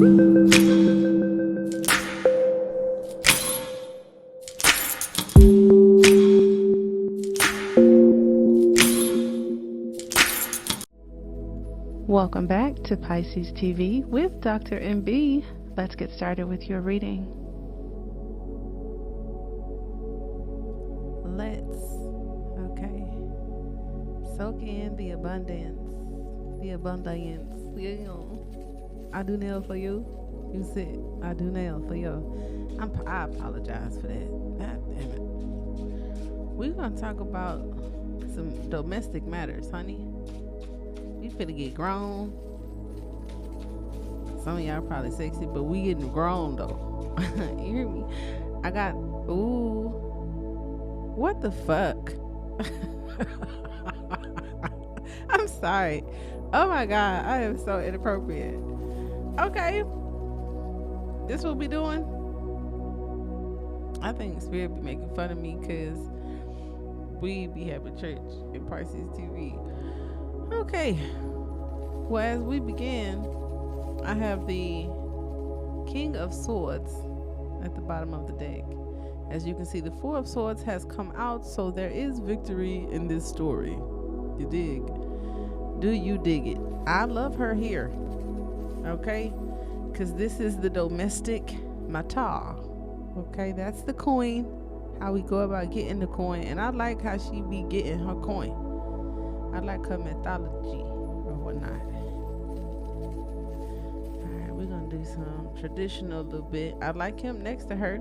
Welcome back to Pisces TV with Dr. MB. Let's get started with your reading. Okay. Soak in the abundance. Yeah. I do nail for you. You said I do nail for you. I apologize for that. God damn it. We're gonna talk about some domestic matters, honey. We finna get grown. Some of y'all probably sexy, but we getting grown though. You hear me? I got, ooh, what the fuck? I'm sorry. Oh my God, I am so inappropriate. Okay. This what we doing? I think Spirit be making fun of me because we be having church in Pisces TV. Okay, well, as we begin, I have the King of Swords at the bottom of the deck. As you can see, the Four of Swords has come out, so there is victory in this story. You dig? Do you dig it? I love her here, okay? Because this is the domestic matter, okay? That's the coin, how we go about getting the coin, and I like how she be getting her coin. I like her mythology or whatnot. Alright, we're gonna do some traditional a little bit. I like him next to her.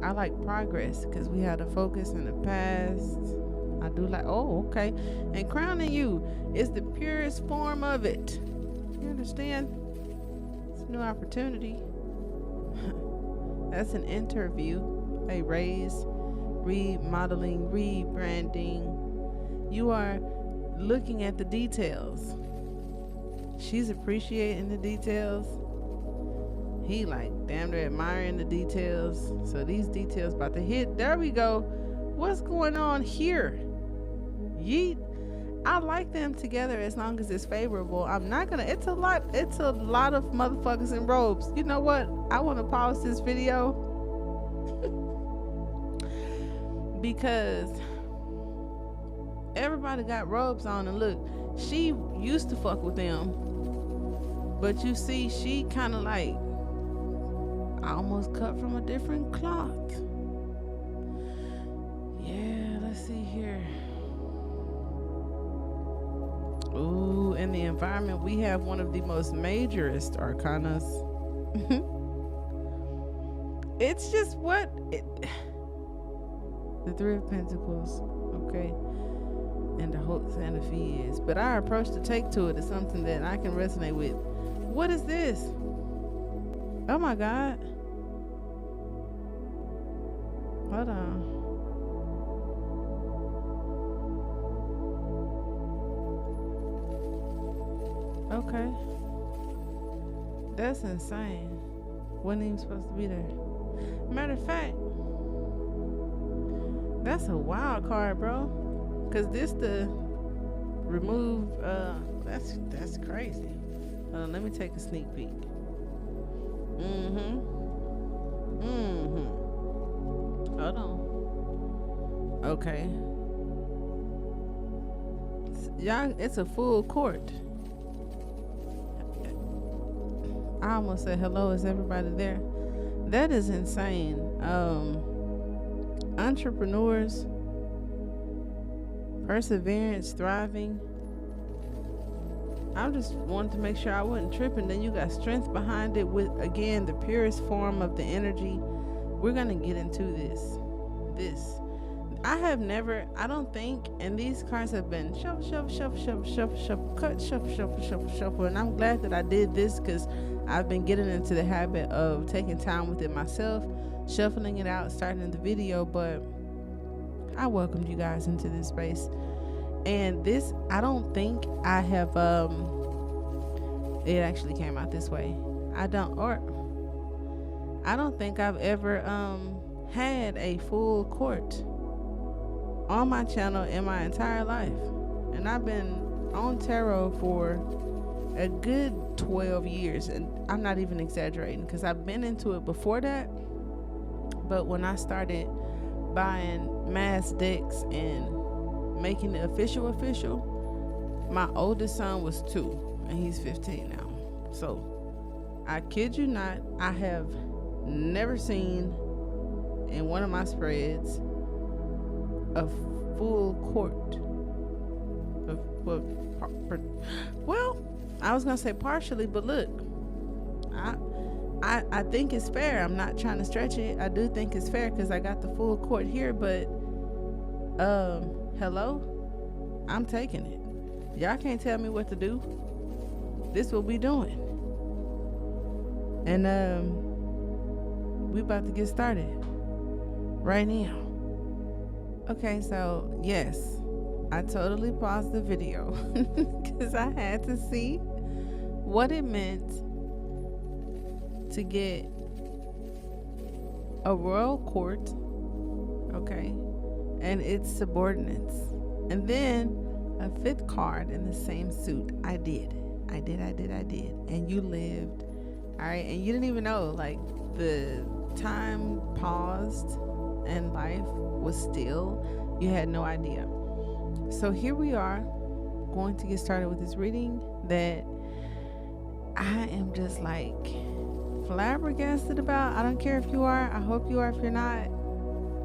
I like progress because we had a focus in the past. I do like, oh, okay. And crowning you is the purest form of it. You understand? It's a new opportunity. That's an interview, a raise, remodeling, rebranding. You are looking at the details. She's appreciating the details. He like damn near admiring the details. So these details about to hit. There we go. What's going on here? Yeet. I like them together as long as it's favorable. I'm not gonna, it's a lot of motherfuckers in robes. You know what? I want to pause this video because everybody got robes on, and look, she used to fuck with them, but you see, she kind of like almost cut from a different cloth. Yeah, let's see here. Ooh, in the environment, we have one of the most majorest arcanas. It's just what the Three of Pentacles, okay, and the hopes and the fears. But our approach to take to it is something that I can resonate with. What is this? Oh my God. Hold on. Okay. That's insane. Wasn't even supposed to be there. Matter of fact, that's a wild card, bro. Cause this the remove. That's crazy. Let me take a sneak peek. Hold on. Okay. Y'all, it's a full court. I almost said hello. Is everybody there? That is insane. Entrepreneurs, perseverance, thriving. I just wanted to make sure I wasn't tripping. Then you got strength behind it with, again, the purest form of the energy. We're going to get into this. I have never, I don't think, and these cards have been shuffle, cut, shuffle. And I'm glad that I did this because I've been getting into the habit of taking time with it myself, shuffling it out, starting the video. But I welcomed you guys into this space. And this, I don't think I have, it actually came out this way. I don't think I've ever had a full court on my channel in my entire life. And I've been on tarot for a good 12 years, and I'm not even exaggerating because I've been into it before that. But when I started buying mass decks and making it official, my oldest son was 2 and he's 15 now. So I kid you not, I have never seen in one of my spreads a full court of, well, I was gonna say partially, but look, I think it's fair. I'm not trying to stretch it. I do think it's fair because I got the full court here, but hello, I'm taking it. Y'all can't tell me what to do. This what we doing. And we about to get started right now. Okay, so yes, I totally paused the video because I had to see what it meant to get a royal court, okay, and its subordinates, and then a 5th card in the same suit. I did, and you lived, all right, and you didn't even know, like, the time paused and life was still, you had no idea. So here we are going to get started with this reading that I am just like flabbergasted about. I don't care if you are. I hope you are. If you're not,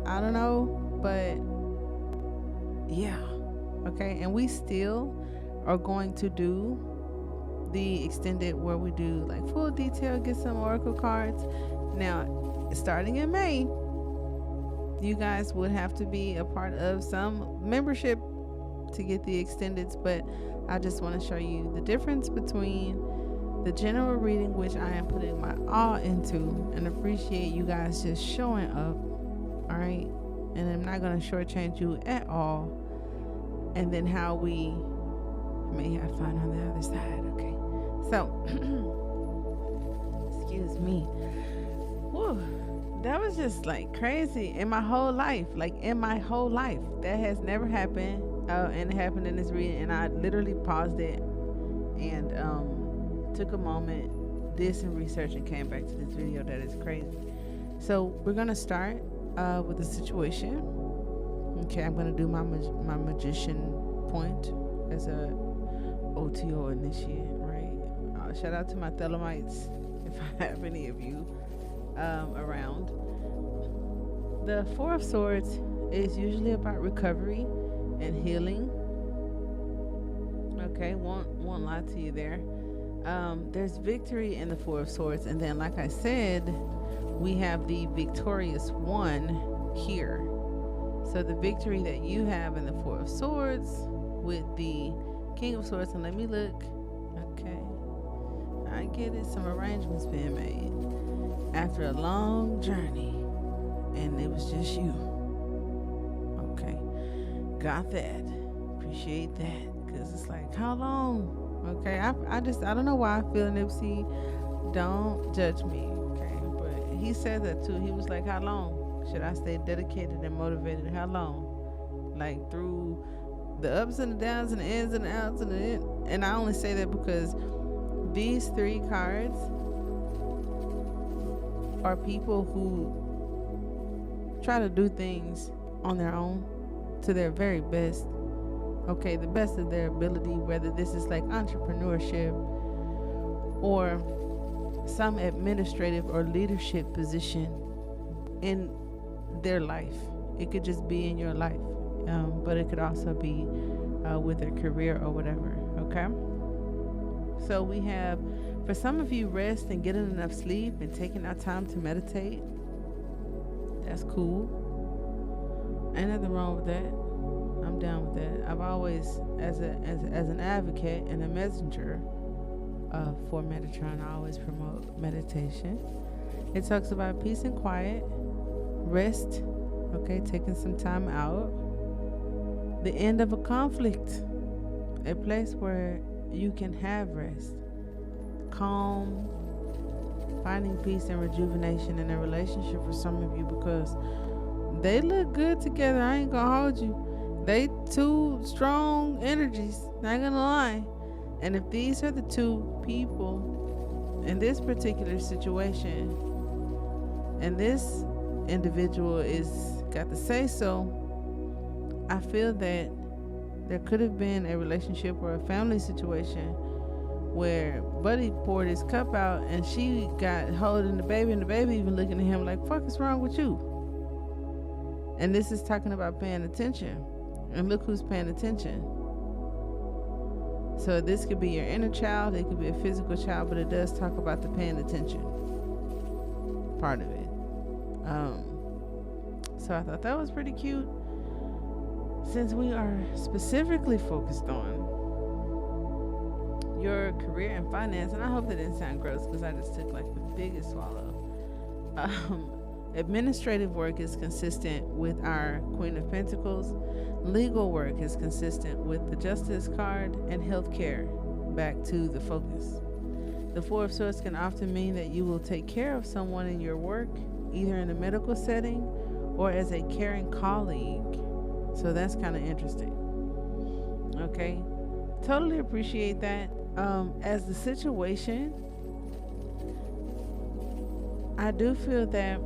I don't know. But yeah. Okay. And we still are going to do the extended where we do like full detail, get some oracle cards. Now, starting in May, you guys would have to be a part of some membership to get the extendeds, but I just want to show you the difference between the general reading, which I am putting my all into, and appreciate you guys just showing up, all right? And I'm not going to shortchange you at all. And then how we may have fun on the other side, okay? So, excuse me. Whew, that was just like crazy in my whole life. That has never happened. And it happened in this reading, and I literally paused it and took a moment, did some research, and came back to this video. That is crazy. So we're gonna start with the situation. Okay, I'm gonna do my magician point as a OTO initiate, right? Shout out to my Thelemites if I have any of you around. The 4 of Swords is usually about recovery and healing. Okay, won't lie to you there. There's victory in the 4 of Swords, and then, like I said, we have the victorious one here. So the victory that you have in the 4 of Swords with the King of Swords, and let me look. Okay, I get it. Some arrangements being made after a long journey, and it was just you. Okay, got that. Appreciate that, because it's like, how long? Okay, I don't know why I feel Nipsey. Don't judge me, okay? But he said that too. He was like, how long should I stay dedicated and motivated? How long? Like through the ups and the downs and the ins and the outs and the in. And I only say that because these 3 cards are people who try to do things on their own to their very best. Okay, the best of their ability, whether this is like entrepreneurship or some administrative or leadership position in their life. It could just be in your life, but it could also be with their career or whatever, okay? So we have, for some of you, rest and getting enough sleep and taking out time to meditate. That's cool. Ain't nothing wrong with that. I'm down with that. I've always, as an advocate and a messenger for Metatron, I always promote meditation. It talks about peace and quiet, rest, okay, taking some time out, the end of a conflict, a place where you can have rest, calm, finding peace and rejuvenation in a relationship for some of you, because they look good together. I ain't gonna hold you. They 2 strong energies, not gonna lie. And if these are the two people in this particular situation, and this individual is got to say so, I feel that there could have been a relationship or a family situation where Buddy poured his cup out and she got holding the baby, and the baby even looking at him like, fuck is wrong with you? And this is talking about paying attention. And look who's paying attention. So this could be your inner child, it could be a physical child, but it does talk about the paying attention part of it. So I thought that was pretty cute, since we are specifically focused on your career and finance. And I hope that didn't sound gross, because I just took like the biggest swallow. Administrative work is consistent with our Queen of Pentacles. Legal work is consistent with the Justice card, and healthcare, back to the focus. The Four of Swords can often mean that you will take care of someone in your work, either in a medical setting or as a caring colleague. So that's kind of interesting. Okay, totally appreciate that. As the situation, I do feel that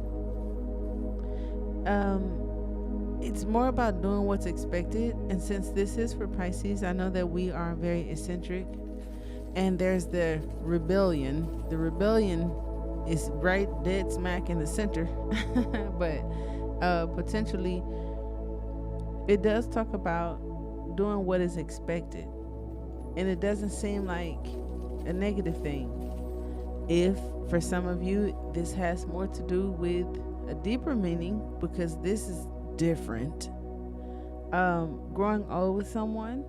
it's more about doing what's expected. And since this is for Pisces, I know that we are very eccentric, and there's the rebellion. The rebellion is right dead smack in the center. But potentially it does talk about doing what is expected, and it doesn't seem like a negative thing. If for some of you this has more to do with a deeper meaning, because this is different, growing old with someone,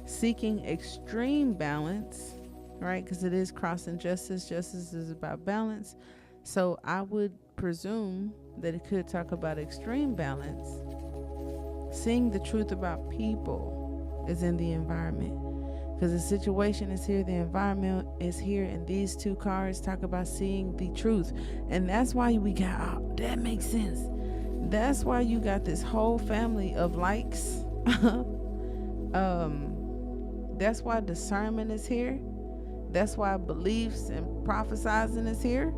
seeking extreme balance, right? Because it is crossing justice. Justice is about balance. So I would presume that it could talk about extreme balance. Seeing the truth about people is in the environment, because the situation is here, the environment is here, and these two cards talk about seeing the truth. And that's why we got, oh, that makes sense. That's why you got this whole family of likes. That's why discernment is here. That's why beliefs and prophesizing is here.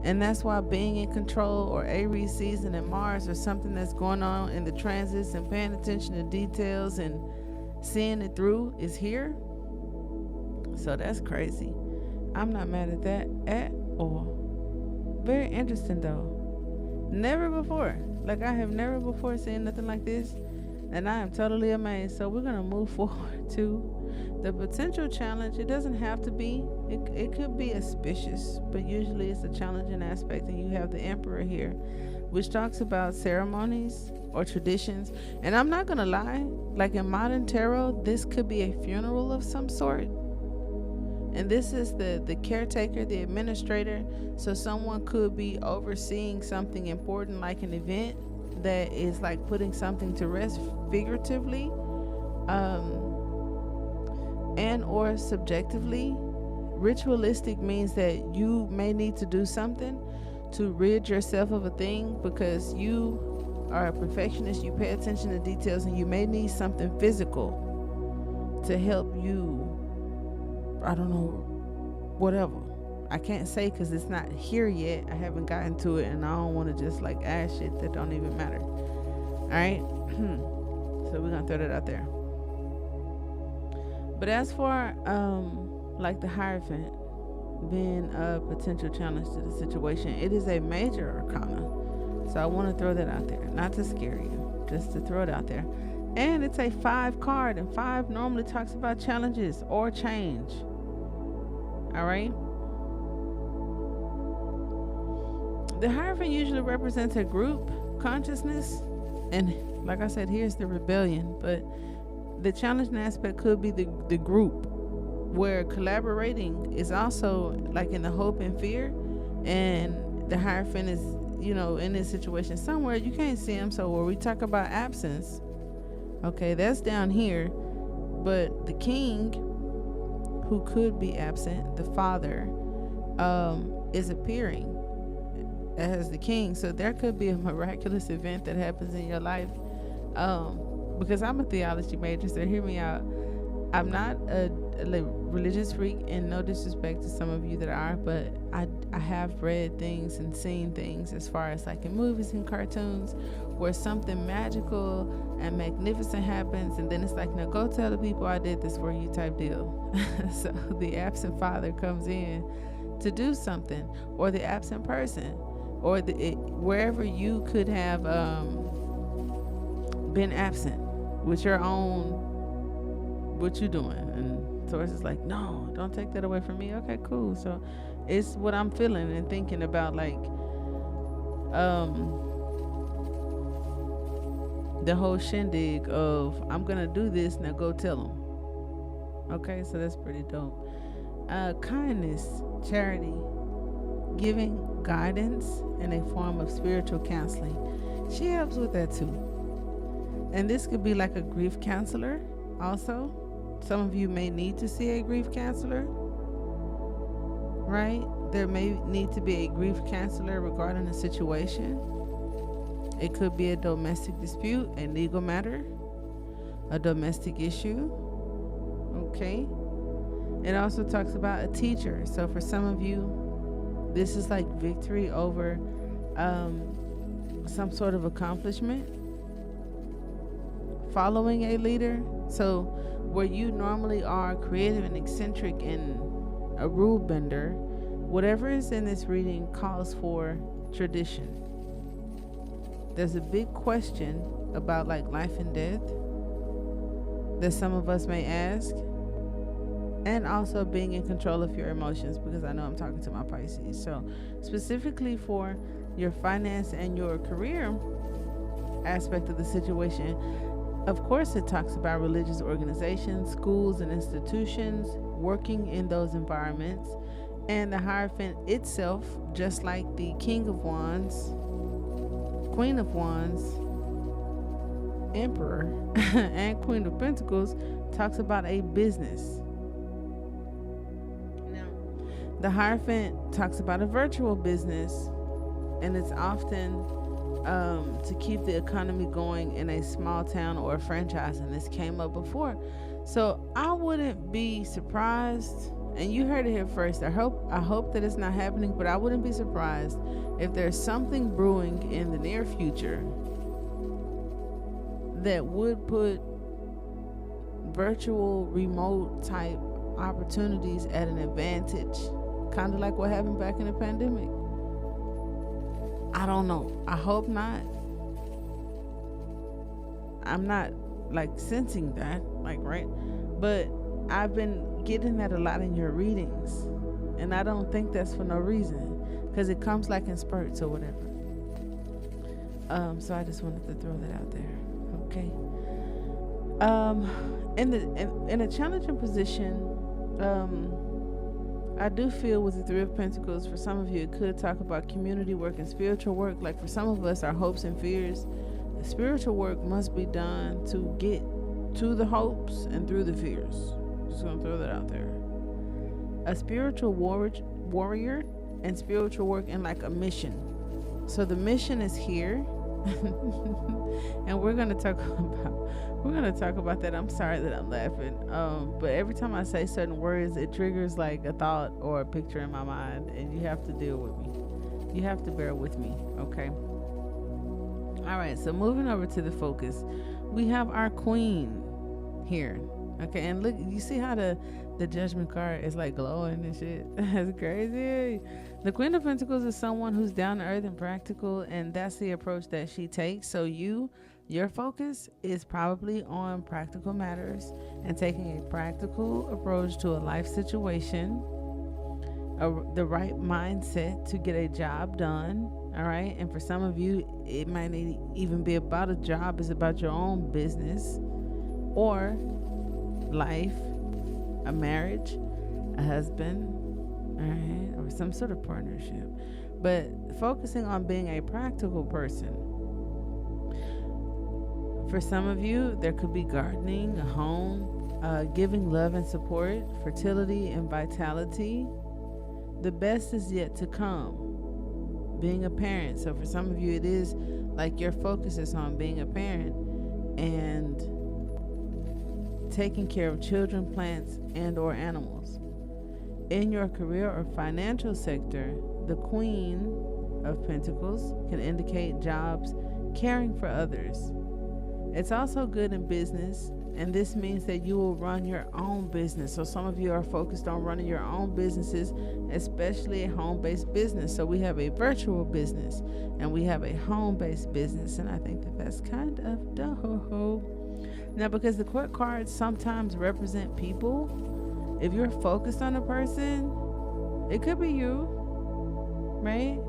And that's why being in control, or Aries season and Mars, or something that's going on in the transits, and paying attention to details and seeing it through is here. So that's crazy. I'm not mad at that at all. Very interesting though. Never before. Like, I have never before seen nothing like this, and I am totally amazed. So we're going to move forward to the potential challenge. It doesn't have to be. It could be auspicious, but usually it's a challenging aspect. And you have the Emperor here, which talks about ceremonies or traditions. And I'm not going to lie, like in modern tarot, this could be a funeral of some sort. And this is the caretaker, the administrator. So someone could be overseeing something important, like an event that is like putting something to rest figuratively, and or subjectively. Ritualistic means that you may need to do something to rid yourself of a thing, because you are a perfectionist, you pay attention to details, and you may need something physical to help you, I don't know, whatever. I can't say because it's not here yet. I haven't gotten to it, and I don't want to just like add shit that don't even matter. All right. So we're gonna throw that out there. But as for like the Hierophant being a potential challenge to the situation, it is a major arcana. So I want to throw that out there, not to scare you, just to throw it out there. And it's a 5 card, and 5 normally talks about challenges or change. All right. The Hierophant usually represents a group consciousness, and like I said, here's the rebellion, but the challenging aspect could be the group, where collaborating is also like in the hope and fear. And the Hierophant is, you know, in this situation somewhere you can't see him. So where we talk about absence, okay, that's down here. But the king, who could be absent, the father, is appearing as the king. So there could be a miraculous event that happens in your life. Because I'm a theology major, so hear me out. I'm not a religious freak, and no disrespect to some of you that are, but I have read things and seen things as far as like in movies and cartoons where something magical and magnificent happens, and then it's like, now go tell the people I did this for you type deal. So the absent father comes in to do something, or the absent person, or wherever you could have been absent with your own, what you doing, and Taurus is like, no, don't take that away from me. Okay, cool. So it's what I'm feeling and thinking about, like the whole shindig of, I'm gonna do this, now go tell them. Okay, so that's pretty dope. Kindness, charity, giving guidance in a form of spiritual counseling. She helps with that too. And this could be like a grief counselor also. Some of you may need to see a grief counselor, right? There may need to be a grief counselor regarding a situation. It could be a domestic dispute, a legal matter, a domestic issue. Okay. It also talks about a teacher. So for some of you, this is like victory over some sort of accomplishment. Following a leader. So where you normally are creative and eccentric and a rule bender, whatever is in this reading calls for tradition. There's a big question about like life and death that some of us may ask, and also being in control of your emotions, because I know I'm talking to my Pisces. So specifically for your finance and your career aspect of the situation, of course it talks about religious organizations, schools and institutions, working in those environments, and the Hierophant itself, just like the King of Wands, Queen of Wands, Emperor, and Queen of Pentacles, talks about a business. Now, the Hierophant talks about a virtual business, and it's often to keep the economy going in a small town or a franchise, and this came up before. So I wouldn't be surprised, and you heard it here first. I hope that it's not happening, but I wouldn't be surprised if there's something brewing in the near future that would put virtual remote type opportunities at an advantage, kind of like what happened back in the pandemic. I don't know. I hope not. I'm not like sensing that, like, right? But I've been getting that a lot in your readings, and I don't think that's for no reason, because it comes like in spurts or whatever. So I just wanted to throw that out there. Okay. In a challenging position, I do feel with the Three of Pentacles, for some of you, it could talk about community work and spiritual work. Like for some of us, our hopes and fears, spiritual work must be done to get to the hopes and through the fears. Just gonna throw that out there. A spiritual warrior and spiritual work and like a mission. So the mission is here. And we're gonna talk about that. I'm sorry that I'm laughing. But every time I say certain words, it triggers like a thought or a picture in my mind, and you have to deal with me. You have to bear with me, okay? All right, so moving over to the focus, we have our queen here. Okay, and look, you see how the Judgment card is like glowing and shit. That's crazy. The Queen of Pentacles is someone who's down to earth and practical, and that's the approach that she takes. So your focus is probably on practical matters and taking a practical approach to a life situation, the right mindset to get a job done. All right, and for some of you, it might even be about a job. It's about your own business or life, a marriage, a husband, all right, or some sort of partnership, but focusing on being a practical person. For some of you, there could be gardening, a home, giving love and support, fertility and vitality. The best is yet to come. Being a parent. So for some of you, it is like your focus is on being a parent, and taking care of children, plants, and or animals. In your career or financial sector, the Queen of Pentacles can indicate jobs caring for others. It's also good in business, and this means that you will run your own business. So some of you are focused on running your own businesses, especially a home-based business. So we have a virtual business and we have a home-based business, and I think that that's kind of dope. Now, because the court cards sometimes represent people, if you're focused on a person, it could be you, right?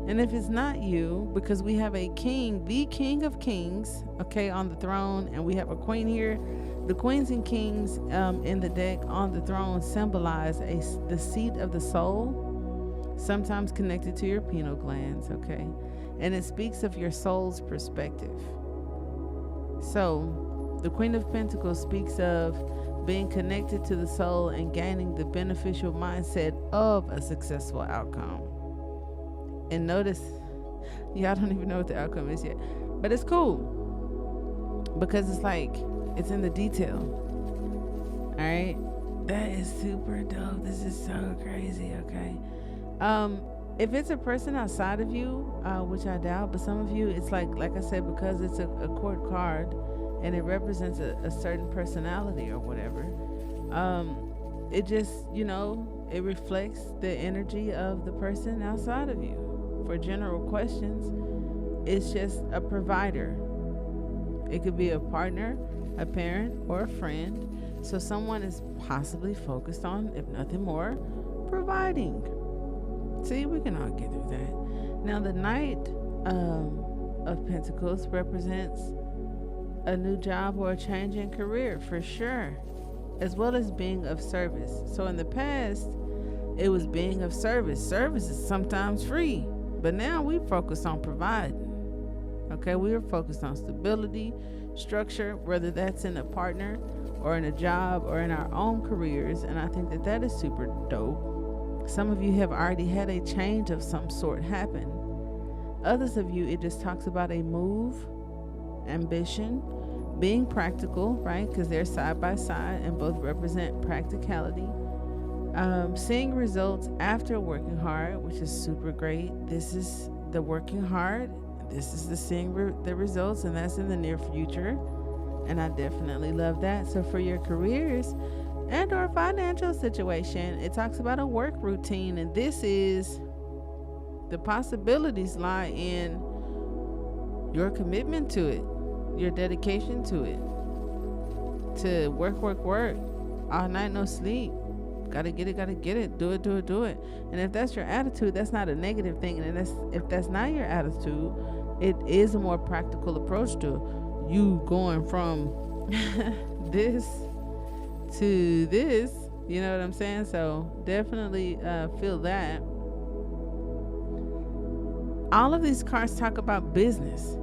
And if it's not you, because we have a king, the king of kings, okay, on the throne, and we have a queen here. The queens and kings in the deck on the throne symbolize the seat of the soul, sometimes connected to your pineal glands, okay? And it speaks of your soul's perspective. So the Queen of Pentacles speaks of being connected to the soul and gaining the beneficial mindset of a successful outcome. And notice, y'all don't even know what the outcome is yet, but it's cool because it's like, it's in the detail. All right. That is super dope. This is so crazy. Okay. If it's a person outside of you, which I doubt, but some of you, it's like I said, because it's a court card and it represents a certain personality or whatever. It just, it reflects the energy of the person outside of you. For general questions, it's just a provider. It could be a partner, a parent, or a friend. So someone is possibly focused on, if nothing more, providing. See, we can all get through that. Now, the Knight of Pentacles represents a new job or a change in career, for sure, as well as being of service. So in the past, it was being of service. Service is sometimes free. But now we focus on providing. Okay, we are focused on stability, structure, whether that's in a partner or in a job or in our own careers. And I think that that is super dope. Some of you have already had a change of some sort happen. Others of you, it just talks about a move, ambition, being practical, right? Because they're side by side and both represent practicality. Seeing results after working hard, which is super great. This is the working hard. This is the seeing the results, and that's in the near future. And I definitely love that. So for your careers and or financial situation, it talks about a work routine, and this is the possibilities lie in your commitment to it, your dedication to it, to work, all night, no sleep. Gotta get it, do it. And if that's your attitude, that's not a negative thing. And if that's not your attitude, it is a more practical approach to you going from this to this, you know what I'm saying? So definitely feel that. All of these cards talk about business,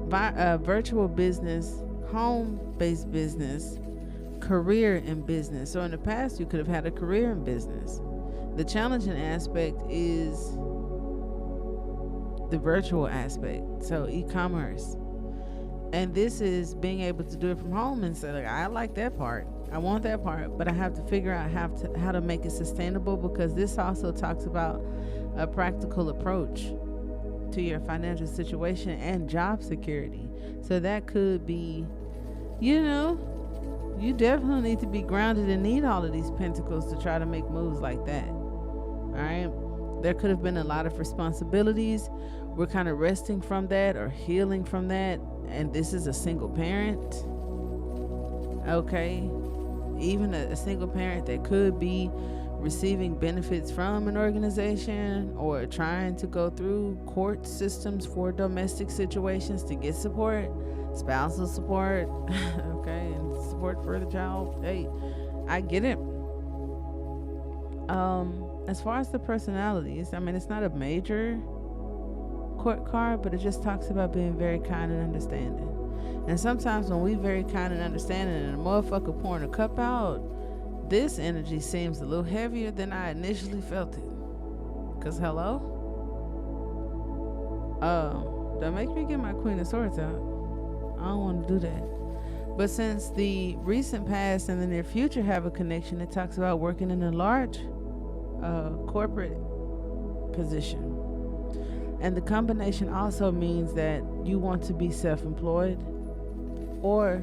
virtual business, home-based business, career in business. So in the past, you could have had a career in business. The challenging aspect is the virtual aspect, so e-commerce. And this is being able to do it from home and say, like, I like that part, I want that part, but I have to figure out how to make it sustainable, because this also talks about a practical approach to your financial situation and job security. So that could be, you definitely need to be grounded and need all of these pentacles to try to make moves like that. All right. There could have been a lot of responsibilities. We're kind of resting from that or healing from that. And this is a single parent. Okay. Even a single parent that could be receiving benefits from an organization or trying to go through court systems for domestic situations to get support, spousal support, okay, and support for the child. Hey, I get it. As far as the personalities, I mean, it's not a major court card, but it just talks about being very kind and understanding. And sometimes when we very kind and understanding and a motherfucker pouring a cup out, this energy seems a little heavier than I initially felt it. Cause hello? Don't make me get my Queen of Swords out. I don't want to do that. But since the recent past and the near future have a connection, it talks about working in a large corporate position. And the combination also means that you want to be self-employed or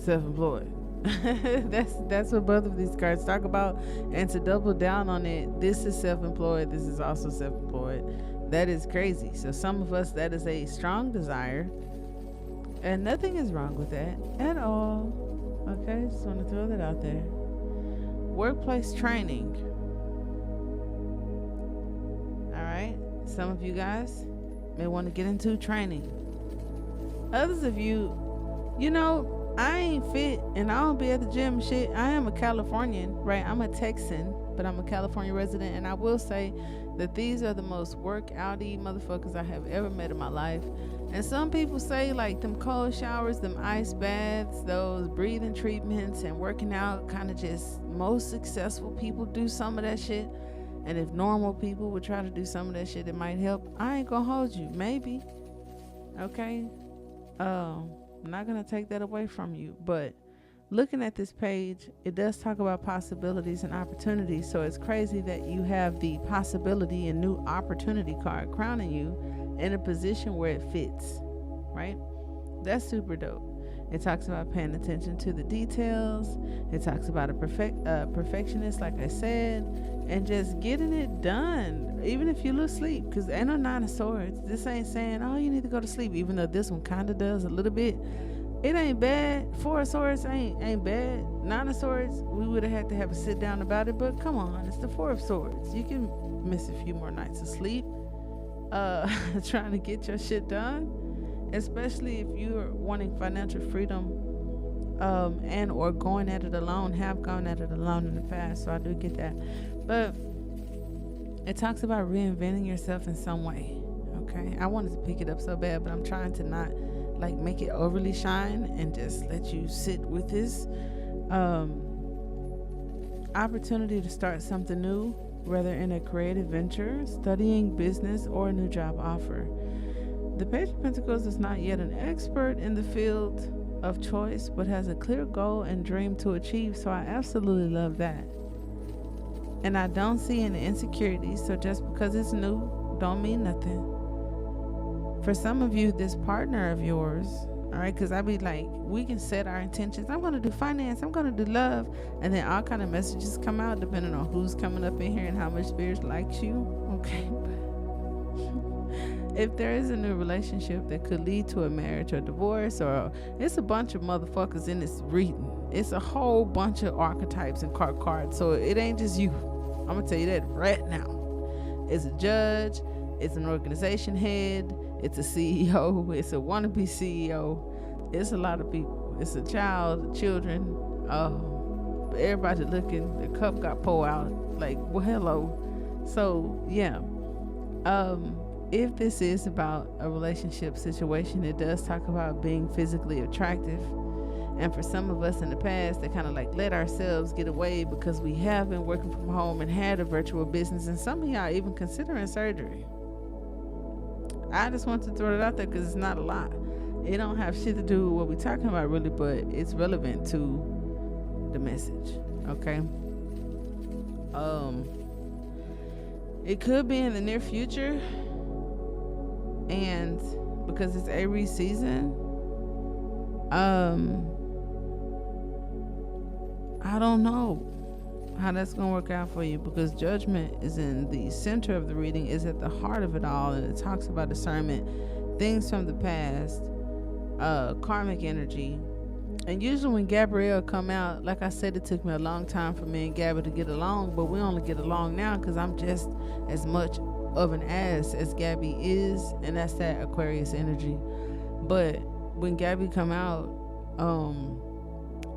self-employed. That's what both of these cards talk about. And to double down on it, this is self-employed, this is also self-employed. That is crazy. So some of us, that is a strong desire, and nothing is wrong with that at all. Okay, just want to throw that out there. Workplace training. All right, some of you guys may want to get into training. Others of you, I ain't fit and I don't be at the gym and shit. I am a Californian, right? I'm a Texan, but I'm a California resident, and I will say that these are the most workouty motherfuckers I have ever met in my life. And some people say like them cold showers, them ice baths, those breathing treatments and working out kind of just most successful people do some of that shit. And if normal people would try to do some of that shit, it might help. I ain't gonna hold you, maybe. Okay? I'm not gonna take that away from you, but looking at this page, it does talk about possibilities and opportunities. So it's crazy that you have the possibility and new opportunity card crowning you in a position where it fits, right? That's super dope. It talks about paying attention to the details. It talks about a perfectionist, like I said, and just getting it done, even if you lose sleep, because ain't no 9 of swords. This ain't saying, oh, you need to go to sleep, even though this one kind of does a little bit. It ain't bad. 4 of swords ain't bad. 9 of swords, we would have had to have a sit down about it, but come on, it's the 4 of swords. You can miss a few more nights of sleep trying to get your shit done, especially if you're wanting financial freedom and or going at it alone. Have gone at it alone in the past, so I do get that. But it talks about reinventing yourself in some way. Okay, I wanted to pick it up so bad, but I'm trying to not like make it overly shine and just let you sit with this opportunity to start something new, whether in a creative venture, studying business, or a new job offer. The Page of Pentacles is not yet an expert in the field of choice, but has a clear goal and dream to achieve, so I absolutely love that. And I don't see any insecurities, so just because it's new don't mean nothing. For some of you, this partner of yours, all right, because I be like, we can set our intentions. I'm going to do finance, I'm going to do love, and then all kind of messages come out depending on who's coming up in here and how much spirit likes you. Okay, but if there is a new relationship that could lead to a marriage or divorce, or it's a bunch of motherfuckers in this reading. It's a whole bunch of archetypes and cards, so it ain't just you. I'm going to tell you that right now. It's a judge, it's an organization head, it's a CEO, it's a wannabe CEO, it's a lot of people. It's a child, children, everybody looking, the cup got poured out, like, well, hello. So, yeah. If this is about a relationship situation, it does talk about being physically attractive. And for some of us in the past, they kind of like let ourselves get away because we have been working from home and had a virtual business, and some of y'all even considering surgery. I just want to throw it out there because it's not a lot. It don't have shit to do with what we're talking about really, but it's relevant to the message. Okay. It could be in the near future, and because it's Aries season, I don't know how that's going to work out for you, because judgment is in the center of the reading, is at the heart of it all, and it talks about discernment, things from the past, karmic energy. And usually when Gabrielle come out, like I said, it took me a long time for me and Gabby to get along, but we only get along now because I'm just as much of an ass as Gabby is, and that's that Aquarius energy. But when Gabby come out,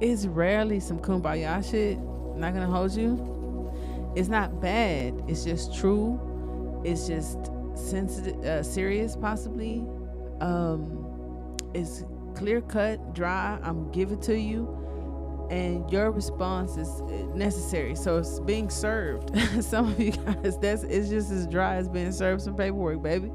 it's rarely some kumbaya shit. I'm not gonna hold you. It's not bad. It's just true. It's just sensitive, serious, possibly. It's clear cut, dry. I'm give it to you, and your response is necessary. So it's being served. Some of you guys, it's just as dry as being served some paperwork, baby.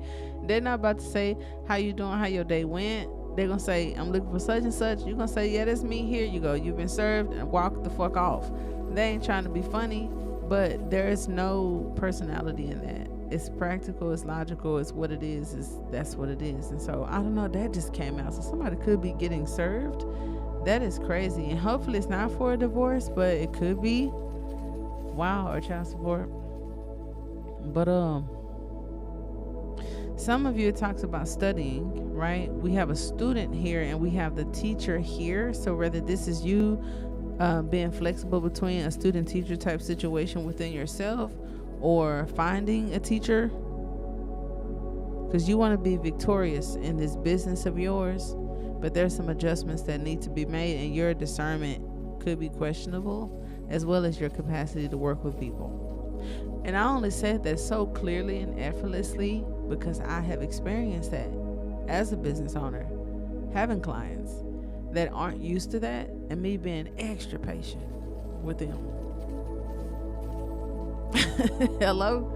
They're not about to say how you doing, how your day went. They're gonna say, I'm looking for such and such. You're gonna say, yeah, that's me. Here you go. You've been served, and walk the fuck off. They ain't trying to be funny, but there is no personality in that. It's practical, it's logical, it's what it is, that's what it is. And so I don't know, that just came out. So somebody could be getting served. That is crazy. And hopefully it's not for a divorce, but it could be. Wow, or child support. But some of you, it talks about studying, right? We have a student here and we have the teacher here. So whether this is you being flexible between a student teacher type situation within yourself, or finding a teacher, because you want to be victorious in this business of yours, but there's some adjustments that need to be made, and your discernment could be questionable, as well as your capacity to work with people. And I only said that so clearly and effortlessly because I have experienced that as a business owner, having clients that aren't used to that, and me being extra patient with them. Hello.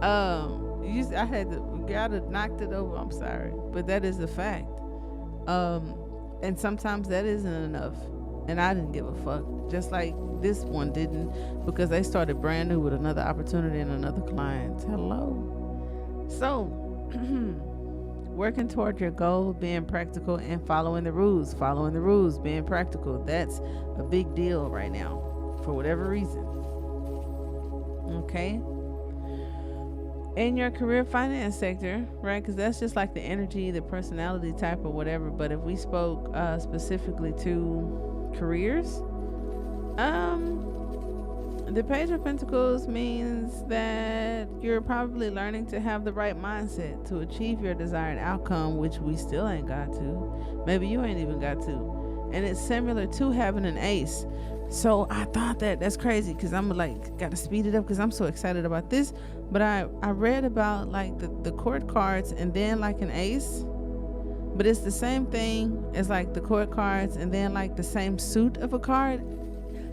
I had to gotta knocked it over. I'm sorry, but that is a fact. And sometimes that isn't enough, and I didn't give a fuck. Just like this one didn't, because they started brand new with another opportunity and another client. Hello. So, working toward your goal, being practical, and following the rules. Following the rules, being practical. That's a big deal right now, for whatever reason. Okay, in your career finance sector, right? Because that's just like the energy, the personality type, or whatever. But if we spoke specifically to careers, the Page of Pentacles means that you're probably learning to have the right mindset to achieve your desired outcome, which we still ain't got to. Maybe you ain't even got to. And it's similar to having an ace. So I thought that's crazy, because I'm like, gotta speed it up because I'm so excited about this. But I read about like the court cards and then like an ace, but it's the same thing as like the court cards and then like the same suit of a card,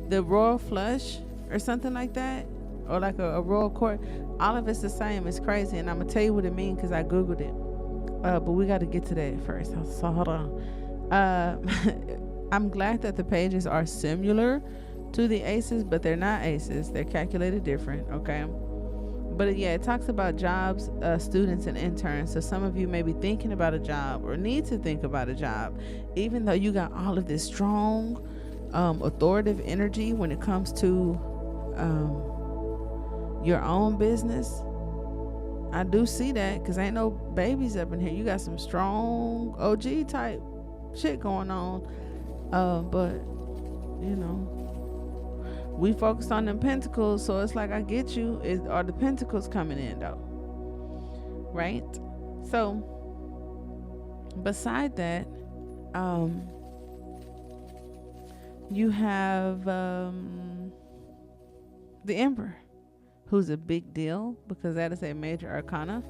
the royal flush or something like that, or like a royal court. All of it's the same. It's crazy, and I'm gonna tell you what it means because I googled it. But we got to get to that first. So hold on. I'm glad that the pages are similar to the aces, but they're not aces. They're calculated different, okay? But yeah, it talks about jobs, students, and interns. So some of you may be thinking about a job or need to think about a job, even though you got all of this strong, authoritative energy when it comes to your own business. I do see that, because ain't no babies up in here. You got some strong OG type shit going on. But you know, we focused on them pentacles, so it's like, I get you. Are the pentacles coming in though? Right? So beside that, you have the Emperor, who's a big deal because that is a major arcana,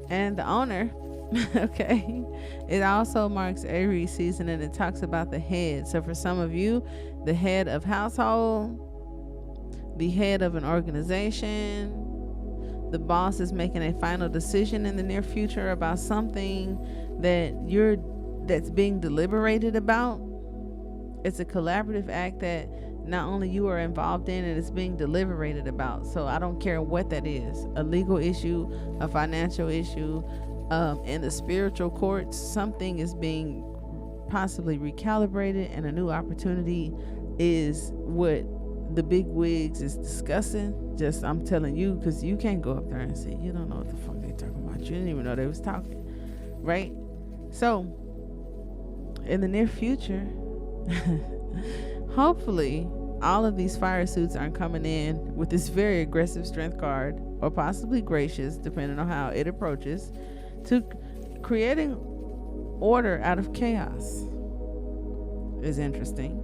and the owner. Okay, it also marks Aries season, and it talks about the head. So for some of you, the head of household, the head of an organization, the boss is making a final decision in the near future about something that's being deliberated about. It's a collaborative act that not only you are involved in, and it's being deliberated about. So I don't care what that is, a legal issue, a financial issue, in the spiritual courts, something is being possibly recalibrated, and a new opportunity is what the big wigs is discussing. Just, I'm telling you, because you can't go up there and say, you don't know what the fuck they talking about. You didn't even know they was talking, right? So in the near future, hopefully all of these fire suits aren't coming in with this very aggressive strength card, or possibly gracious, depending on how it approaches, to creating order out of chaos. Is interesting.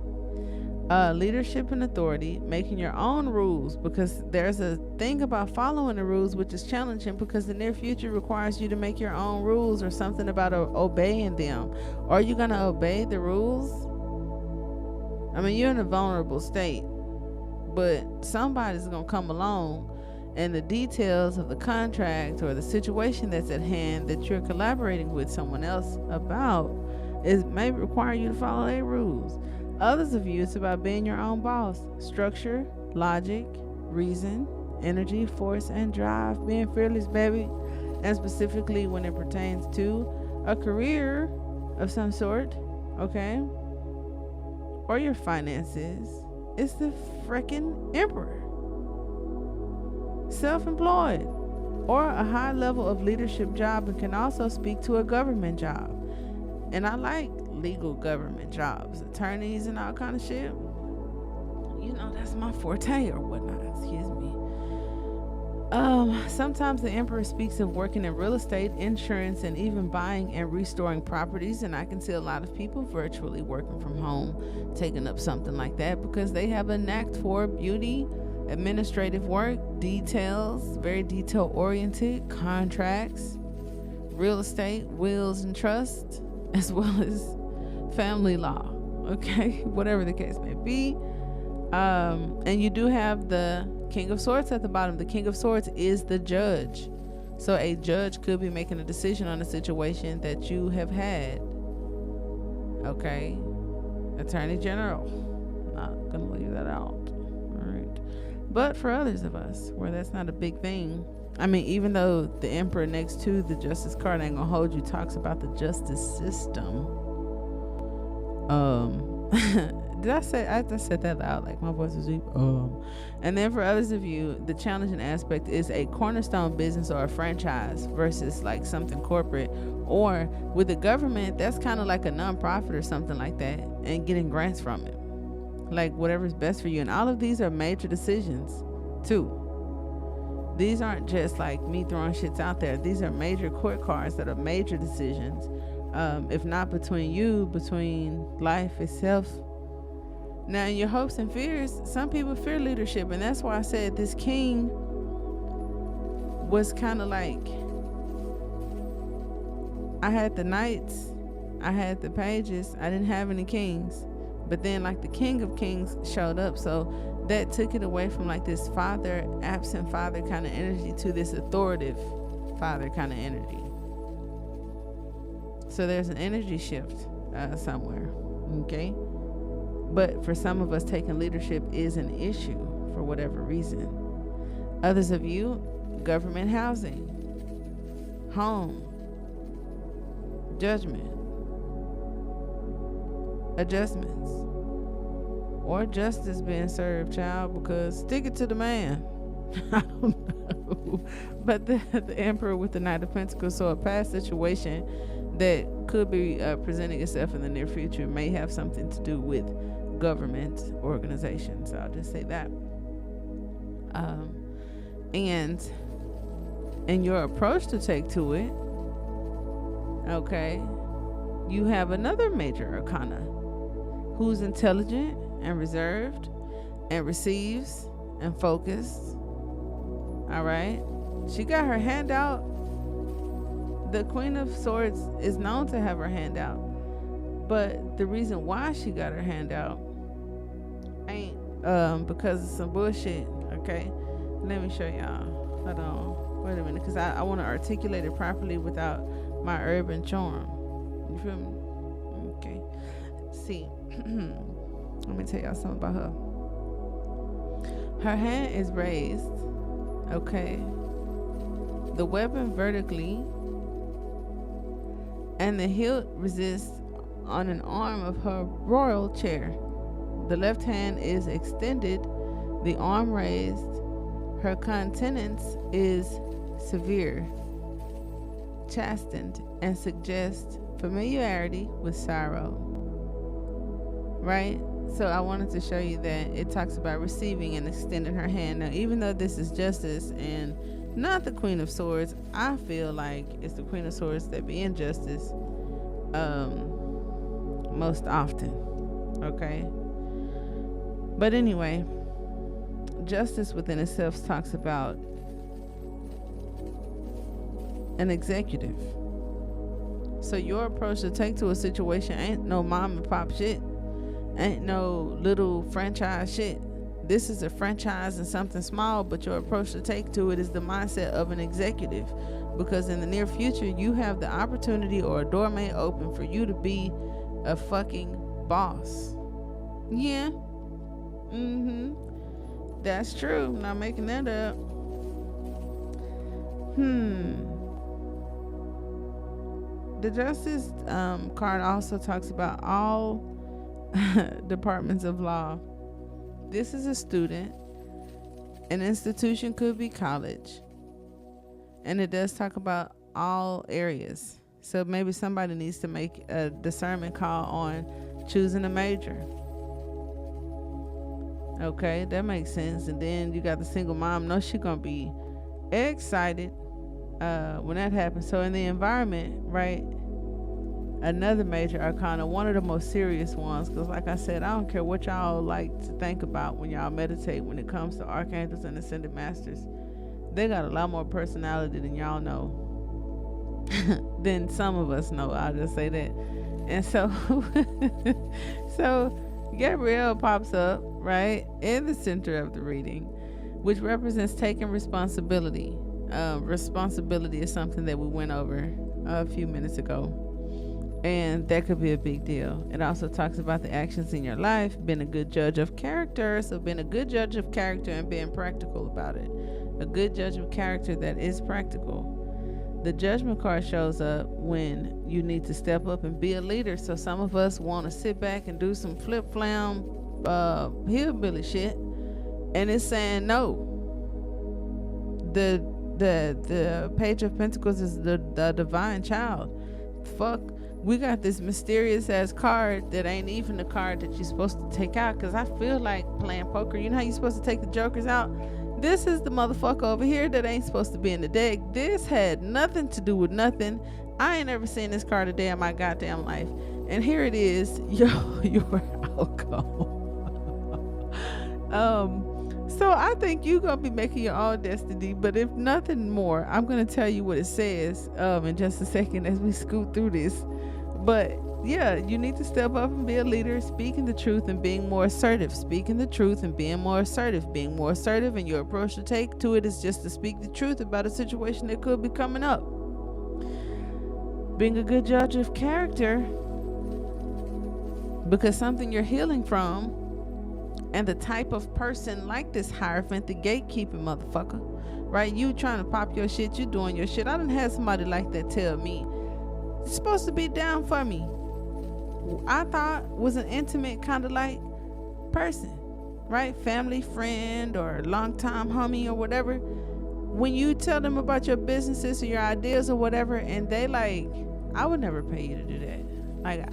Leadership and authority, making your own rules, because there's a thing about following the rules which is challenging, because the near future requires you to make your own rules, or something about obeying them. Are you going to obey the rules? I mean, you're in a vulnerable state, but somebody's going to come along, and the details of the contract or the situation that's at hand that you're collaborating with someone else about It may require you to follow their rules. Others of you, it's about being your own boss. Structure, logic, reason, energy, force, and drive. Being fearless, baby. And specifically when it pertains to a career of some sort, okay? Or your finances. It's the freaking Emperor. Self-employed. Or a high level of leadership job, and can also speak to a government job. And I like legal government jobs, attorneys and all kind of shit. You know, that's my forte or whatnot. Excuse me. Sometimes the Emperor speaks of working in real estate, insurance, and even buying and restoring properties. And I can see a lot of people virtually working from home, taking up something like that because they have a knack for beauty, administrative work, details, very detail oriented, contracts, real estate, wills and trusts, as well as family law, okay? Whatever the case may be. And you do have the King of Swords at the bottom. The King of Swords is the judge. So a judge could be making a decision on a situation that you have had, okay? Attorney General. Not gonna leave that out. All right. But for others of us, where that's not a big thing, I mean, even though the Emperor next to the Justice card, ain't gonna hold you, talks about the justice system. I said that out, like my voice was deep. And then for others of you, the challenging aspect is a cornerstone business or a franchise versus like something corporate. Or with the government, that's kind of like a nonprofit or something like that, and getting grants from it. Like whatever's best for you. And all of these are major decisions too. These aren't just like me throwing shits out there. These are major court cards that are major decisions. If not between life itself. Now, in your hopes and fears, some people fear leadership. And that's why I said this king was kind of like, I had the knights, I had the pages, I didn't have any kings. But then like the King of Kings showed up. So that took it away from like this absent father kind of energy to this authoritative father kind of energy. So there's an energy shift somewhere, okay? But for some of us, taking leadership is an issue for whatever reason. Others of you, government housing, home, judgment, adjustments, or justice being served, child, because stick it to the man. I don't know. But the Emperor with the Knight of Pentacles, so a past situation that could be presenting itself in the near future may have something to do with government organizations. I'll just say that. And in your approach to take to it, okay, you have another major arcana who's intelligent and reserved and receives and focused. All right, she got her hand out. The Queen of Swords is known to have her hand out, but the reason why she got her hand out ain't because of some bullshit. Okay, let me show y'all. Hold on, wait a minute, because I want to articulate it properly without my urban charm. You feel me? Okay, see. Let me tell y'all something about her. Her hand is raised, okay, the weapon vertically, and the hilt rests on an arm of her royal chair. The left hand is extended, the arm raised. Her countenance is severe, chastened, and suggests familiarity with sorrow. Right? So I wanted to show you that it talks about receiving and extending her hand. Now, even though this is justice and not the Queen of Swords, I feel like it's the Queen of Swords that be in justice most often. Okay? But anyway, justice within itself talks about an executive. So your approach to take to a situation ain't no mom and pop shit. Ain't no little franchise shit. This is a franchise and something small, but your approach to take to it is the mindset of an executive, because in the near future you have the opportunity or a door may open for you to be a fucking boss. Yeah. That's true. I'm not making that up. The Justice card also talks about all departments of law. This is a student. An institution could be college. And it does talk about all areas. So maybe somebody needs to make a discernment call on choosing a major. Okay, that makes sense. And then you got the single mom. No, she's gonna be excited when that happens. So in the environment, right, another major arcana, one of the most serious ones, because like I said, I don't care what y'all like to think about when y'all meditate when it comes to archangels and ascended masters. They got a lot more personality than y'all know. Than some of us know, I'll just say that. And so so Gabrielle pops up right in the center of the reading, which represents taking responsibility. Responsibility is something that we went over a few minutes ago, and that could be a big deal. It also talks about the actions in your life, being a good judge of character. So being a good judge of character and being practical about it. A good judge of character that is practical. The Judgment card shows up when you need to step up and be a leader. So some of us want to sit back and do some flip-flam hillbilly shit, and it's saying no. The Page of Pentacles is the divine child. Fuck, we got this mysterious ass card that ain't even the card that you're supposed to take out, because I feel like playing poker. You know how you're supposed to take the jokers out? This is the motherfucker over here that ain't supposed to be in the deck. This had nothing to do with nothing. I ain't ever seen this card a day in my goddamn life. And here it is. Your outcome. So I think you're going to be making your own destiny. But if nothing more, I'm going to tell you what it says in just a second as we scoot through this. But yeah, you need to step up and be a leader, speaking the truth and being more assertive. Speaking the truth and being more assertive. Being more assertive, and your approach to take to it is just to speak the truth about a situation that could be coming up. Being a good judge of character, because something you're healing from, and the type of person like this Hierophant, the gatekeeping motherfucker, right? You trying to pop your shit, you doing your shit. I done had somebody like that tell me, you're supposed to be down for me. I thought was an intimate kind of like person, right? Family friend or longtime homie or whatever. When you tell them about your businesses or your ideas or whatever, and they like, I would never pay you to do that. Like,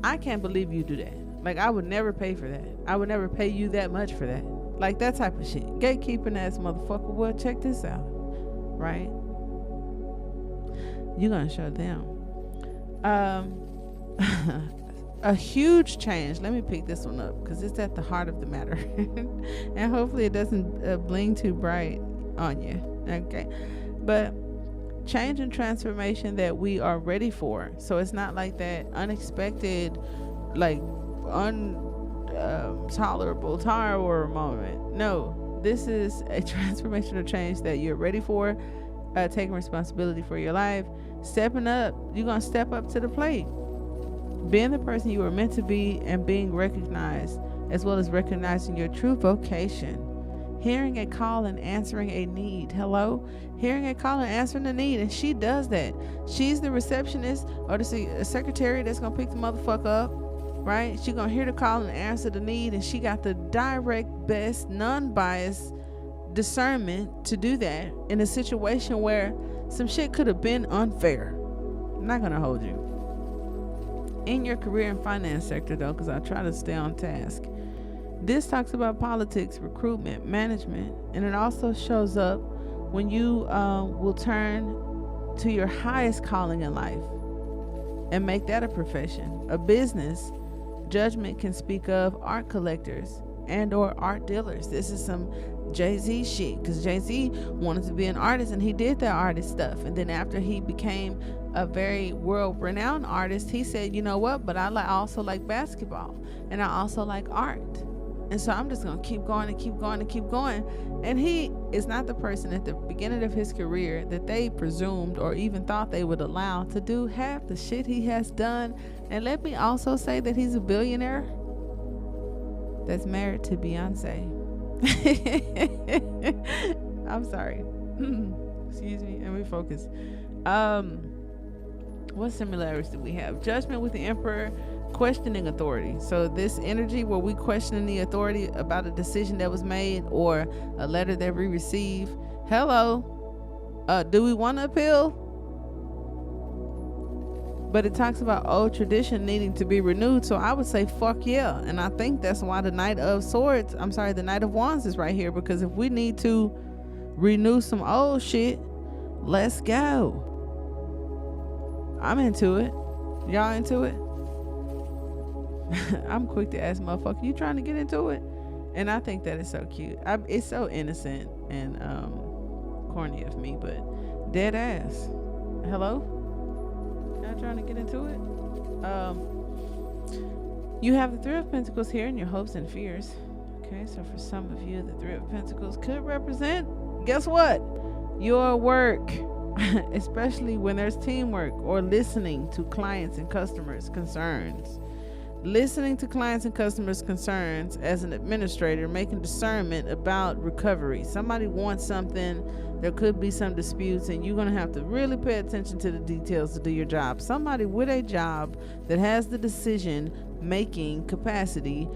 I can't believe you do that. Like, I would never pay for that. I would never pay you that much for that. Like, that type of shit. Gatekeeping ass motherfucker. Well, check this out, right? You're gonna show them. A huge change. Let me pick this one up because it's at the heart of the matter. And hopefully it doesn't bling too bright on you. Okay. But change and transformation that we are ready for. So it's not like that unexpected, like untolerable tower moment. No, this is a transformational change that you're ready for. Taking responsibility for your life, stepping up. You're gonna step up to the plate, being the person you were meant to be, and being recognized, as well as recognizing your true vocation. Hearing a call and answering a need. Hello? Hearing a call and answering a need. And she does that. She's the receptionist or the secretary that's going to pick the motherfucker up, right? She's going to hear the call and answer the need. And she got the direct, best, non-biased discernment to do that in a situation where some shit could have been unfair. I'm not going to hold you. In your career and finance sector, though, because I try to stay on task. This talks about politics, recruitment, management, and it also shows up when you will turn to your highest calling in life and make that a profession, a business. Judgment can speak of art collectors and or art dealers. This is some Jay-Z shit, because Jay-Z wanted to be an artist and he did that artist stuff. And then after he became a very world-renowned artist, he said, you know what, but I also like basketball and I also like art. And so I'm just going to keep going and keep going and keep going. And he is not the person at the beginning of his career that they presumed or even thought they would allow to do half the shit he has done. And let me also say that he's a billionaire that's married to Beyonce. I'm sorry. Excuse me. Let me focus. What similarities do we have? Judgment with the Emperor, questioning authority. So this energy where we questioning the authority about a decision that was made or a letter that we receive. Hello. Do we want to appeal? But it talks about old tradition needing to be renewed. So I would say fuck yeah. And I think that's why the Knight of Wands is right here. Because if we need to renew some old shit, let's go. I'm into it. Y'all into it? I'm quick to ask motherfucker, you trying to get into it? And I think that is so cute. It's so innocent and corny of me, but dead ass. Hello? Y'all trying to get into it? You have the Three of Pentacles here in your hopes and fears. Okay, so for some of you, the Three of Pentacles could represent, guess what? Your work. Especially when there's teamwork or listening to clients and customers' concerns. Listening to clients and customers' concerns as an administrator, making discernment about recovery. Somebody wants something, there could be some disputes, and you're going to have to really pay attention to the details to do your job. Somebody with a job that has the decision-making capacity,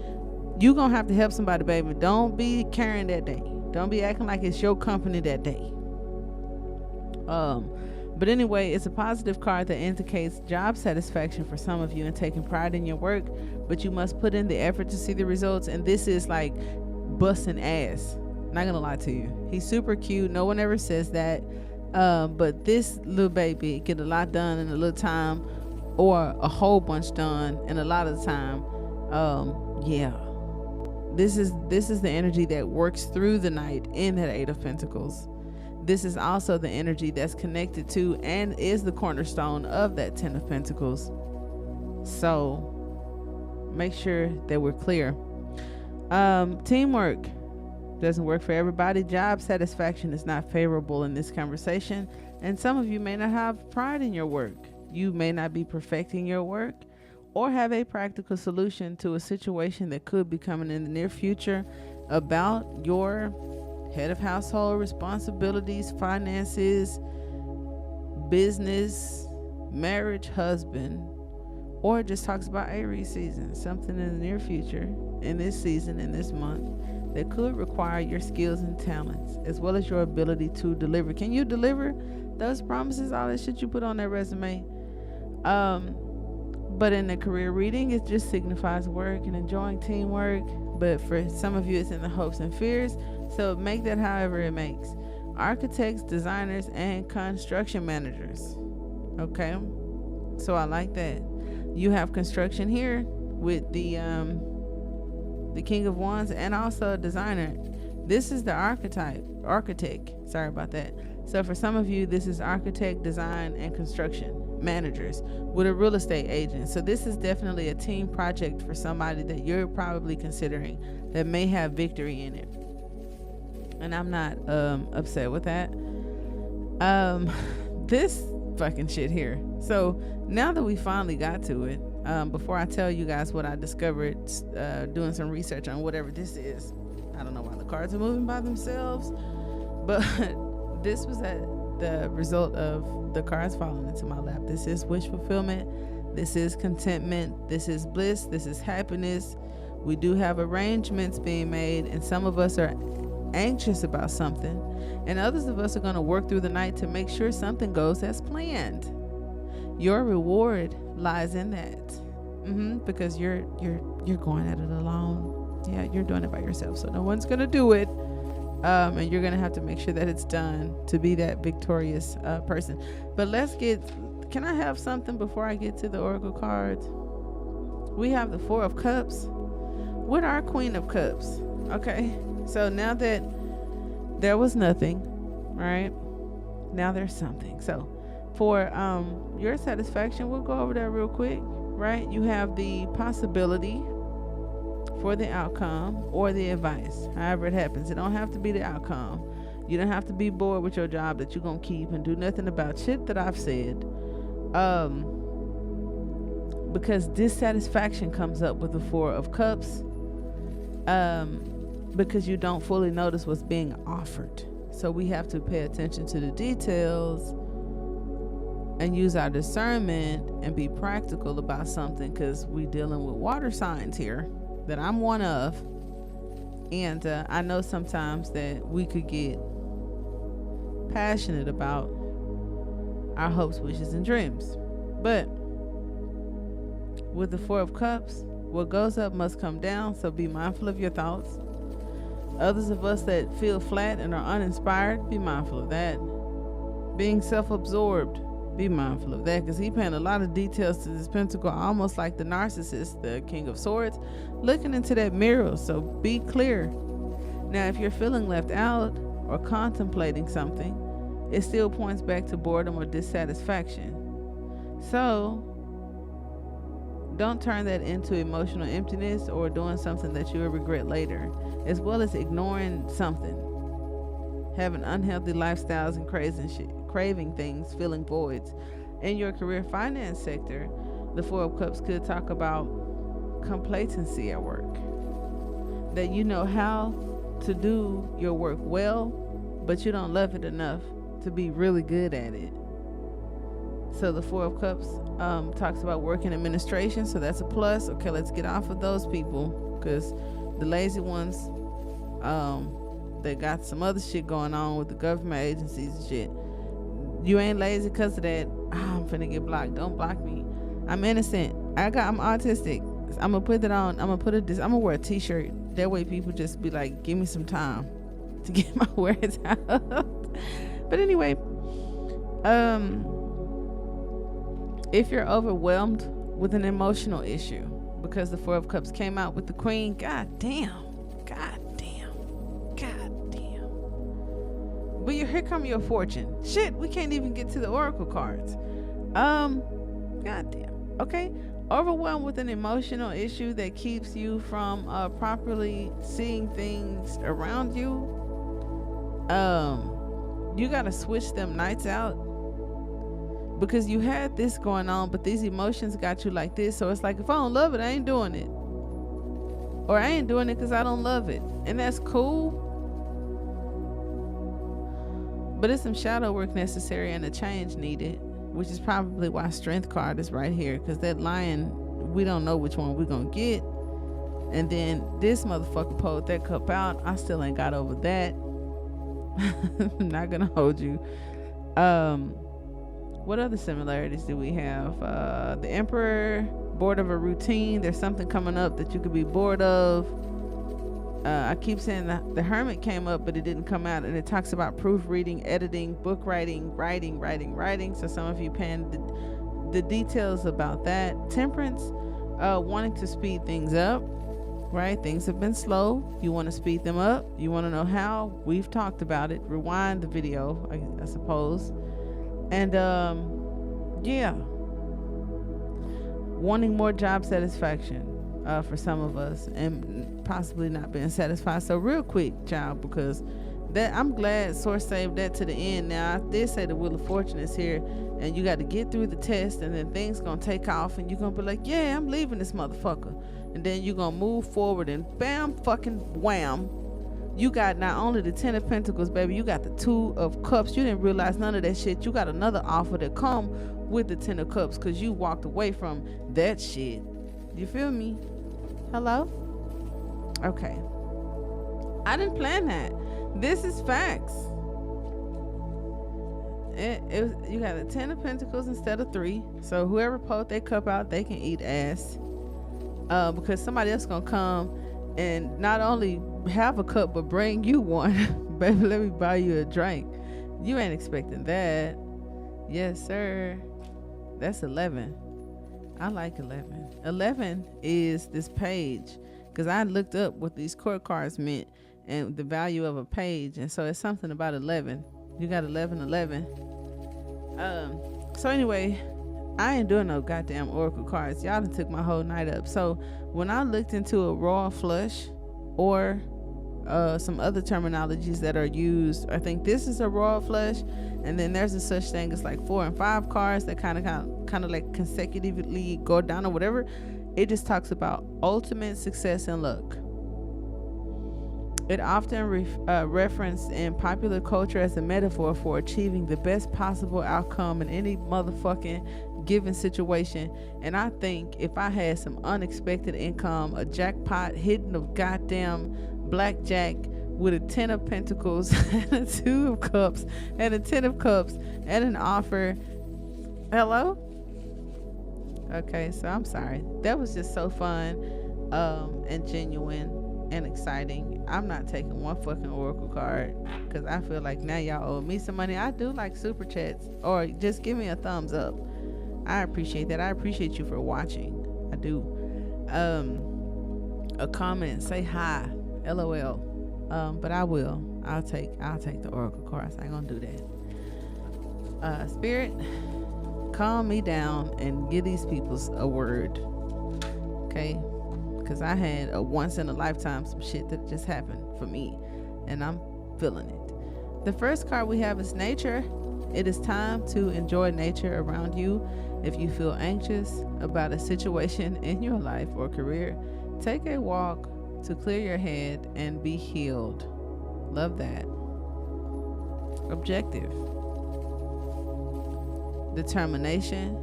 you're going to have to help somebody, baby. Don't be carrying that day. Don't be acting like it's your company that day. But anyway, it's a positive card that indicates job satisfaction for some of you and taking pride in your work, but you must put in the effort to see the results. And this is like busting ass. Not gonna lie to you. He's super cute. No one ever says that. But this little baby get a lot done in a little time, or a whole bunch done in a lot of the time. Yeah. This is the energy that works through the night in that Eight of Pentacles. This is also the energy that's connected to and is the cornerstone of that Ten of Pentacles. So make sure that we're clear. Teamwork doesn't work for everybody. Job satisfaction is not favorable in this conversation. And some of you may not have pride in your work. You may not be perfecting your work or have a practical solution to a situation that could be coming in the near future about your head of household responsibilities, finances, business, marriage, husband, or it just talks about Aries season, something in the near future, in this season, in this month, that could require your skills and talents, as well as your ability to deliver. Can you deliver those promises, all that shit you put on that resume? But in the career reading, it just signifies work and enjoying teamwork. But for some of you, it's in the hopes and fears. So make that however it makes. Architects, designers, and construction managers. Okay. So I like that. You have construction here with the King of Wands and also a designer. This is the architect. Sorry about that. So for some of you, this is architect, design, and construction managers with a real estate agent. So this is definitely a team project for somebody that you're probably considering that may have victory in it. And I'm not upset with that. This fucking shit here. So now that we finally got to it, before I tell you guys what I discovered doing some research on whatever this is, I don't know why the cards are moving by themselves, but this was the result of the cards falling into my lap. This is wish fulfillment. This is contentment. This is bliss. This is happiness. We do have arrangements being made, and some of us are anxious about something, and others of us are going to work through the night to make sure something goes as planned. Your reward lies in that, because you're going at it alone. Yeah, you're doing it by yourself, so no one's going to do it. And you're going to have to make sure that it's done to be that victorious person. But can I have something before I get to the Oracle cards? We have the Four of Cups with our Queen of Cups. Okay, so now that there was nothing, right? Now there's something. So for your satisfaction, we'll go over that real quick, right? You have the possibility for the outcome or the advice. However it happens. It don't have to be the outcome. You don't have to be bored with your job that you're going to keep and do nothing about shit that I've said. Because dissatisfaction comes up with the Four of Cups. Because you don't fully notice what's being offered. So we have to pay attention to the details and use our discernment and be practical about something, because we dealing with water signs here that I'm one of. And I know sometimes that we could get passionate about our hopes, wishes, and dreams. But with the Four of Cups, what goes up must come down, so be mindful of your thoughts. Others of us that feel flat and are uninspired, be mindful of that. Being self-absorbed, be mindful of that, because he paying a lot of details to this pentacle, almost like the narcissist, the King of Swords, looking into that mirror. So be clear. Now, if you're feeling left out or contemplating something, it still points back to boredom or dissatisfaction. So don't turn that into emotional emptiness or doing something that you will regret later, as well as ignoring something, having unhealthy lifestyles and craving things, filling voids. In your career finance sector, the Four of Cups could talk about complacency at work, that you know how to do your work well, but you don't love it enough to be really good at it. So the Four of Cups talks about work in administration, so that's a plus. Okay, let's get off of those people, because the lazy ones, they got some other shit going on with the government agencies and shit. You ain't lazy because of that. I'm finna get blocked. Don't block me. I'm innocent. I'm autistic. I'm gonna put that on. I'm gonna wear a t-shirt. That way people just be like, give me some time to get my words out. But anyway, if you're overwhelmed with an emotional issue, because the Four of Cups came out with the Queen, god damn. But here come your fortune. Shit, we can't even get to the oracle cards. God damn. Okay, overwhelmed with an emotional issue that keeps you from properly seeing things around you. You gotta switch them nights out, because you had this going on, but these emotions got you like this. So it's like, if I don't love it, I ain't doing it, or I ain't doing it because I don't love it, and that's cool. But it's some shadow work necessary and a change needed, which is probably why Strength card is right here, because that Lion, we don't know which one we're gonna get. And then this motherfucker pulled that cup out. I still ain't got over that. I'm not gonna hold you. What other similarities do we have? The Emperor, bored of a routine. There's something coming up that you could be bored of. I keep saying that the Hermit came up, but it didn't come out, and it talks about proofreading, editing, book writing. So some of you paying the details about that. Temperance, wanting to speed things up, right? Things have been slow. You want to speed them up. You want to know how? We've talked about it. Rewind the video, I suppose. And yeah, wanting more job satisfaction for some of us, and possibly not being satisfied. So real quick, child, because that, I'm glad Source saved that to the end. Now, I did say the Wheel of Fortune is here, and you got to get through the test, and then things gonna take off, and you're gonna be like, yeah, I'm leaving this motherfucker. And then you're gonna move forward, and bam, fucking wham, you got not only the 10 of Pentacles, baby, you got the 2 of Cups. You didn't realize none of that shit. You got another offer that come with the 10 of Cups, because you walked away from that shit. You feel me? Hello? Okay. I didn't plan that. This is facts. You got a 10 of Pentacles instead of 3. So whoever pulled their cup out, they can eat ass. Because somebody else gonna come and not only have a cup, but bring you one. Baby, let me buy you a drink. You ain't expecting that. Yes, sir. That's 11. I like 11. 11 is this page, because I looked up what these court cards meant and the value of a page, and so it's something about 11. You got 11. So anyway, I ain't doing no goddamn oracle cards. Y'all done took my whole night up. So when I looked into a royal flush or some other terminologies that are used, I think this is a royal flush, and then there's a such thing as like 4 and 5 cards that kind of like consecutively go down or whatever. It just talks about ultimate success and luck. It often referenced in popular culture as a metaphor for achieving the best possible outcome in any motherfucking given situation. And I think if I had some unexpected income, a jackpot hitting of goddamn blackjack with a 10 of pentacles and a 2 of cups and a 10 of cups and an offer. Hello? Okay, so I'm sorry. That was just so fun and genuine and exciting. I'm not taking one fucking oracle card because I feel like now y'all owe me some money. I do like super chats, or just give me a thumbs up. I appreciate that. I appreciate you for watching. I do. A comment, say hi, LOL. But I'll take the oracle cards. I ain't gonna do that. Spirit, calm me down and give these peoples a word, okay? Because I had a once in a lifetime some shit that just happened for me, and I'm feeling it. The first card we have is nature. It is time to enjoy nature around you. If you feel anxious about a situation in your life or career, take a walk to clear your head and be healed. Love that. Objective. Determination.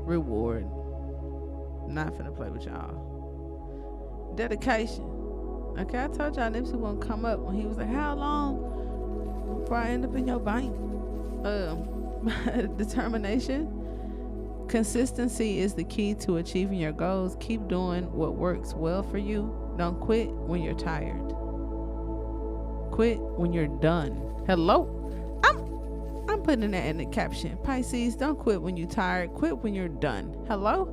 Reward. Not finna play with y'all. Dedication. Okay, I told y'all Nipsey won't come up when he was like, how long before I end up in your bank? Determination. Consistency is the key to achieving your goals. Keep doing what works well for you. Don't quit when you're tired. Quit when you're done. Hello? I'm putting that in the caption. Pisces, don't quit when you're tired. Quit when you're done. Hello?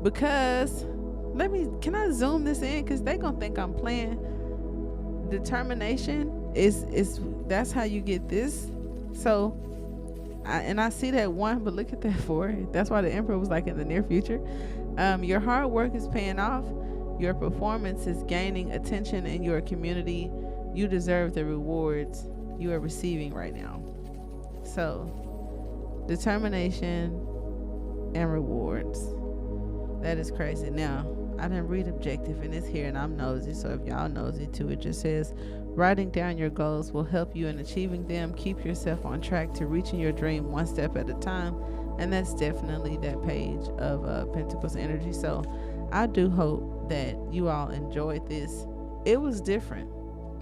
Because can I zoom this in? Because they gonna think I'm playing. Determination is that's how you get this. So I see that 1, but look at that 4. That's why the Emperor was like in the near future. Your hard work is paying off. Your performance is gaining attention in your community. You deserve the rewards you are receiving right now. So, determination and rewards. That is crazy. Now, I didn't read objective, and it's here, and I'm nosy. So if y'all nosy too, it just says, writing down your goals will help you in achieving them. Keep yourself on track to reaching your dream one step at a time. And that's definitely that page of Pentacles energy. So I do hope that you all enjoyed this. It was different.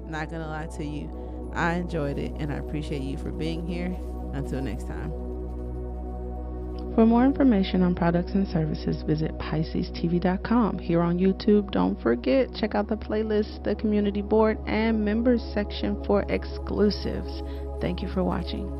Not gonna lie to you. I enjoyed it, and I appreciate you for being here. Until next time. For more information on products and services, visit PiscesTV.com. Here on YouTube, don't forget, check out the playlist, the community board, and members section for exclusives. Thank you for watching.